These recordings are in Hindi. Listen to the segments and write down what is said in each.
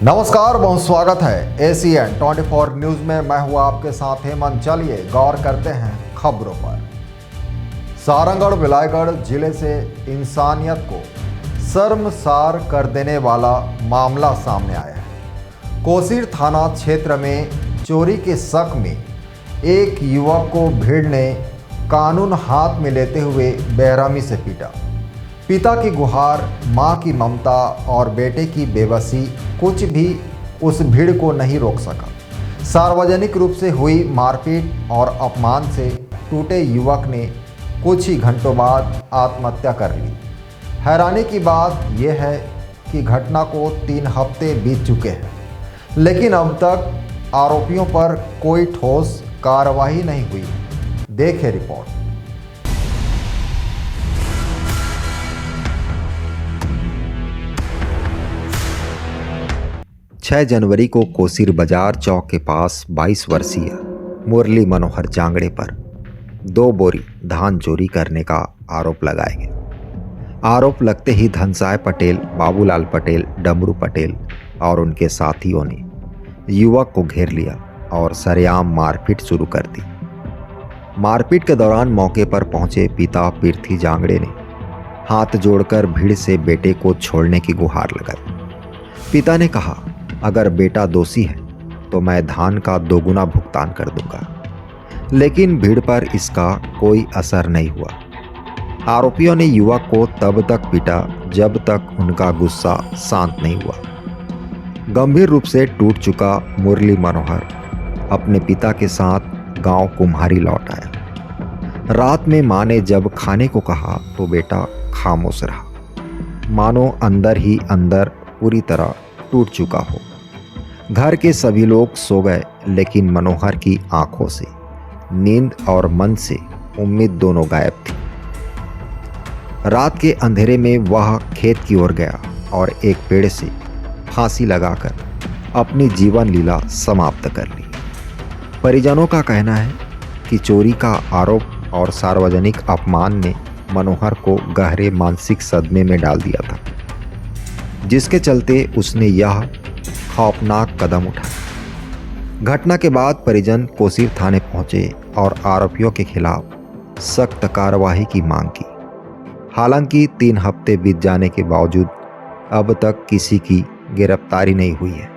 नमस्कार, बहुत स्वागत है एसीएन 24 न्यूज में। मैं हूं आपके साथ हेमंत। चलिए गौर करते हैं खबरों पर। सारंगढ़ विलायगढ़ जिले से इंसानियत को शर्मसार कर देने वाला मामला सामने आया है। कोसीर थाना क्षेत्र में चोरी के शक में एक युवक को भीड़ ने कानून हाथ में लेते हुए बेरहमी से पीटा। पिता की गुहार, मां की ममता और बेटे की बेबसी कुछ भी उस भीड़ को नहीं रोक सका। सार्वजनिक रूप से हुई मारपीट और अपमान से टूटे युवक ने कुछ ही घंटों बाद आत्महत्या कर ली। हैरानी की बात यह है कि घटना को 3 हफ्ते बीत चुके हैं, लेकिन अब तक आरोपियों पर कोई ठोस कार्रवाई नहीं हुई। देखें रिपोर्ट। 6 जनवरी को कोसीर बाजार चौक के पास 22 वर्षीय मुरली मनोहर जांगड़े पर 2 बोरी धान चोरी करने का आरोप लगाया गया। आरोप लगते ही धनसाय पटेल, बाबूलाल पटेल, डमरू पटेल और उनके साथियों ने युवक को घेर लिया और सरेआम मारपीट शुरू कर दी। मारपीट के दौरान मौके पर पहुंचे पिता पीर्थी जांगड़े ने हाथ जोड़कर भीड़ से बेटे को छोड़ने की गुहार लगाई। पिता ने कहा, अगर बेटा दोषी है तो मैं धान का 2 गुना भुगतान कर दूंगा, लेकिन भीड़ पर इसका कोई असर नहीं हुआ। आरोपियों ने युवक को तब तक पीटा जब तक उनका गुस्सा शांत नहीं हुआ। गंभीर रूप से टूट चुका मुरली मनोहर अपने पिता के साथ गांव कुम्हारी लौट आया। रात में मां ने जब खाने को कहा तो बेटा खामोश रहा, मानो अंदर ही अंदर पूरी तरह टूट चुका हो। घर के सभी लोग सो गए, लेकिन मनोहर की आंखों से नींद और मन से उम्मीद दोनों गायब थी। रात के अंधेरे में वह खेत की ओर गया और एक पेड़ से फांसी लगाकर अपनी जीवन लीला समाप्त कर ली। परिजनों का कहना है कि चोरी का आरोप और सार्वजनिक अपमान ने मनोहर को गहरे मानसिक सदमे में डाल दिया था, जिसके चलते उसने यह खौफनाक कदम उठाया। घटना के बाद परिजन कोसीर थाने पहुंचे और आरोपियों के खिलाफ सख्त कार्रवाई की मांग की। हालांकि 3 हफ्ते बीत जाने के बावजूद अब तक किसी की गिरफ्तारी नहीं हुई है।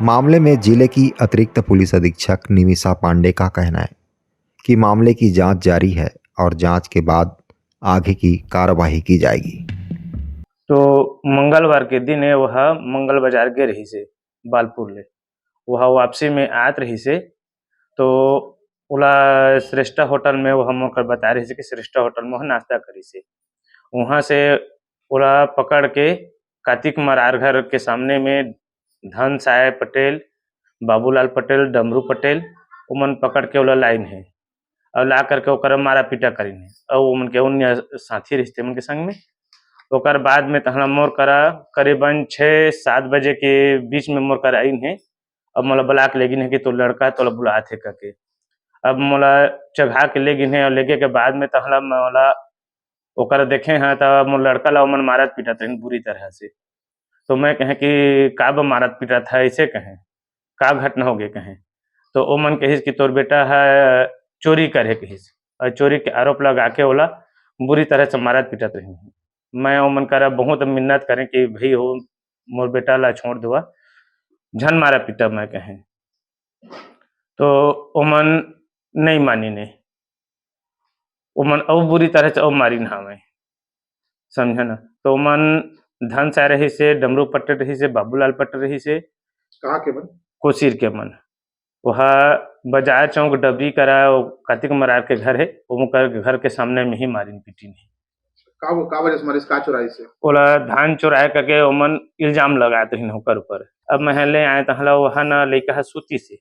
मामले में जिले की अतिरिक्त पुलिस अधीक्षक निमिषा पांडे का कहना है कि मामले की जांच जारी है और जांच के बाद आगे की कार्रवाई की जाएगी। तो मंगलवार के दिन वह मंगल बाजार गे रही से बालपुर ले वह वापसी में आत रही से तो ओला श्रेष्ठा होटल में वह मोकर बता रही से कि श्रेष्ठा होटल में वह नाश्ता करी से वहाँ से ओला पकड़ के कार्तिक मरार घर के सामने में धन साय पटेल, बाबूलाल पटेल, डमरू पटेल उमन पकड़ के ओला लाइन है और ला करके ओकर मारा पीटा करीन है और उमन के उन साथी रिश्ते मन के संग में ओकर बाद में तहना मोर करा करीबन 6-7 बजे के बीच में मोर करा आइन है। अब मोला बुला के लेगिन है कि तो लड़का तो बुलात है करके अब मोला चढ़ा के लेगिन है और लेगे के बाद में तहला मोला ओकर देखे हैं तो मोर लड़का ला मन मारत पीटत रही बुरी तरह से। तो मैं कहें कि का मारत पीटत है, ऐसे कहें का घटना हो गए कहें तो ओ मन कहिस कि तोर बेटा है चोरी करे कहिस और चोरी के आरोप लगा के ओला बुरी तरह से मारत पीटत रही। मैं ओमन करा बहुत मिन्नत करें कि भाई हो मोर बेटा ला छोड़ दुआ झन मारा पीटा मैं कहें तो ओमन नहीं मानी ने ओमन और बुरी तरह से और मारी ना मैं समझे ना। तो ओमन धन सा रही से डमरू पटेल रही से बाबूलाल पटेल रही से कहाँ के मन कोसीर के मन वह बाजार चौक डबरी करा कार्तिक मरार के घर है वो घर के सामने में ही मारी पीटी नहीं का वजह से मरीज का चुराई से ओला धान चुराए करके ओमन इल्जाम लगाते हैं होकर ऊपर। अब महले आए तहला वहाँ न लइका सूती से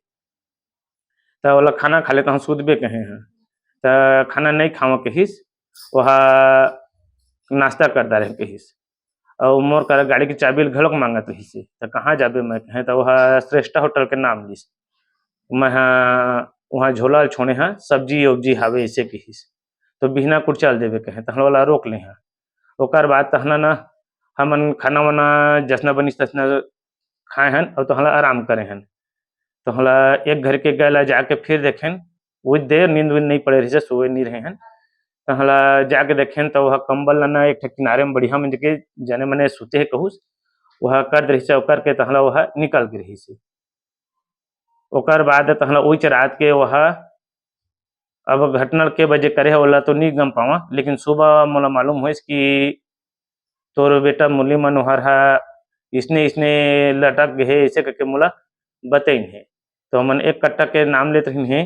तो ओला खाना खा ले तो सूदबे कहे हैं तो खाना नहीं खावा कहिस वहाँ नाश्ता करता रहे कहिस और मोर कर गाड़ी की चाबी घलोक मांगत रही से तो कहाँ जाबे मैं कहें तो वह श्रेष्ठा होटल के नाम लिस मैं वहाँ झोला छोड़े हैं सब्जी उब्जी हावे ऐसे कहिस तो बिहना कुछ चल देवे कहें तो वाला रोक ले हैं। ओकर बाद तहना ना हमन खाना वाना जसना बनिस तसना खाए हन और तो हला आराम करे हन। तो हला एक घर के गला जाके फिर देखें वो देर नींद वींद नहीं पड़े रही से, सोए नहीं रहे हैं। तो हला जाके देखें तो वह कंबल ना एक ठे किनारे में बढ़िया में के जने मने सुते है कहूस वह कर रही से ओकर के तहला वह निकल गई रही से। ओकर बाद तहला ओइच रात के वह अब घटना के बजे करे होला तो नहीं गम पावा, लेकिन सुबह मोला मालूम होइस कि तोर बेटा मुरली मनोहर हा इसने लटक गए ऐसे करके मोला बतइन है। तो हमन एक कट्टा के नाम लेत रहिन है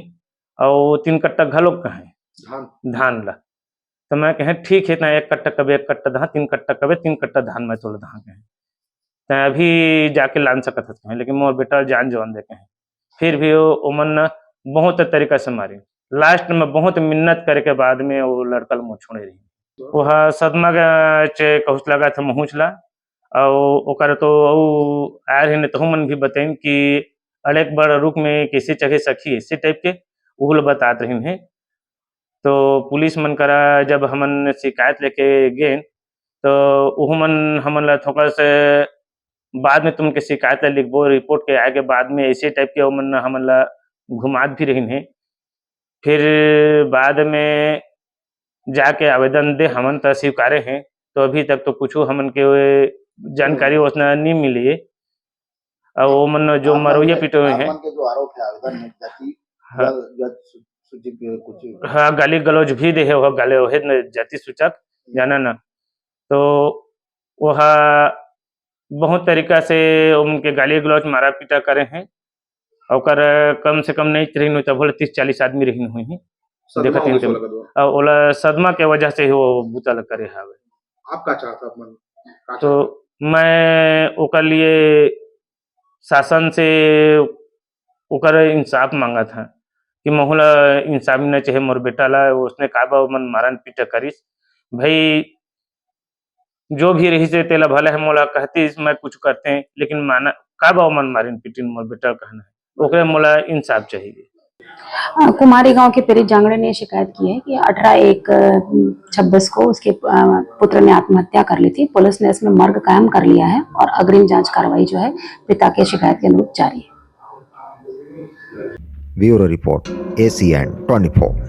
और 3 कट्टा घलोक कहे धान धान ला। तो मैं कहे ठीक है ना, 1 कट्टा कबे 1 कट्टा धान, 3 कट्टा कबे 3 कट्टा धान मैं तोला धान कहे तै अभी जाके लान सकत हस कहे, लेकिन मोर बेटा जान जवान दे कहे। फिर भी वो ओमन न बहुत तरीका से मारी, लास्ट में बहुत मिन्नत करे के बाद में वो लड़का ल मोर छोड़े रही। वह सदमा चे कहूस लगा था पहुँचला और ओकर तो आए रहे तो मन भी बताइन कि अड़ेक बड़ रुक में कैसे चढ़े सखी इसी टाइप के उहुल बतात रही है। तो पुलिस मन करा जब हमन शिकायत लेके गए तो उहु मन हमन ला थोड़ा से बाद में तुमके शिकायत ला लिखबो, रिपोर्ट के आए के बाद में ऐसे टाइप के ओमन हमन ला घुमात भी रही है। फिर बाद में जाके आवेदन दे हमन त स्वीकारे हैं, तो अभी तक तो कुछ हमन के जानकारी उतना नहीं मिली है। और वो मन जो मरोइया पिटे हुए हैं के जो आरोप है आवेदन में जाति हाँ। सूचित कुछ हाँ, गाली गलौज भी दे है गाले ओहे न जाति सूचक जाना न। तो वह बहुत तरीका से उनके गाली गलौज मारा पीटा करे हैं और कम से कम नहीं रही तो बोले 30-40 आदमी रही हुई हैं सदमा देखत हो गइस हैं। वाला कदवा। और ओला सदमा के वजह से ही वो बुतल करे हावे। आप का चाहता मन का तो मैं ओकर लिए शासन से ओकर इंसाफ मांगा था कि मोहला इंसाफ मिलना चाहिए मोर बेटा ला, उसने काबा मन मारन पीटा करिस भाई जो भी रही से तेला भले है मोला कहती मैं कुछ करते हैं, लेकिन माना काबा मन मारिन पीटिन मोर बेटा कहना है ओकरे मोला इंसाफ चाहिए। कुमारी गांव के पीड़ित जांगड़े ने शिकायत की है कि 18/1/26 को उसके पुत्र ने आत्महत्या कर ली थी। पुलिस ने इसमें मर्ग कायम कर लिया है और अग्रिम जांच कार्रवाई जो है पिता के शिकायत के अनुरूप जारी है। Bureau report ACN 24।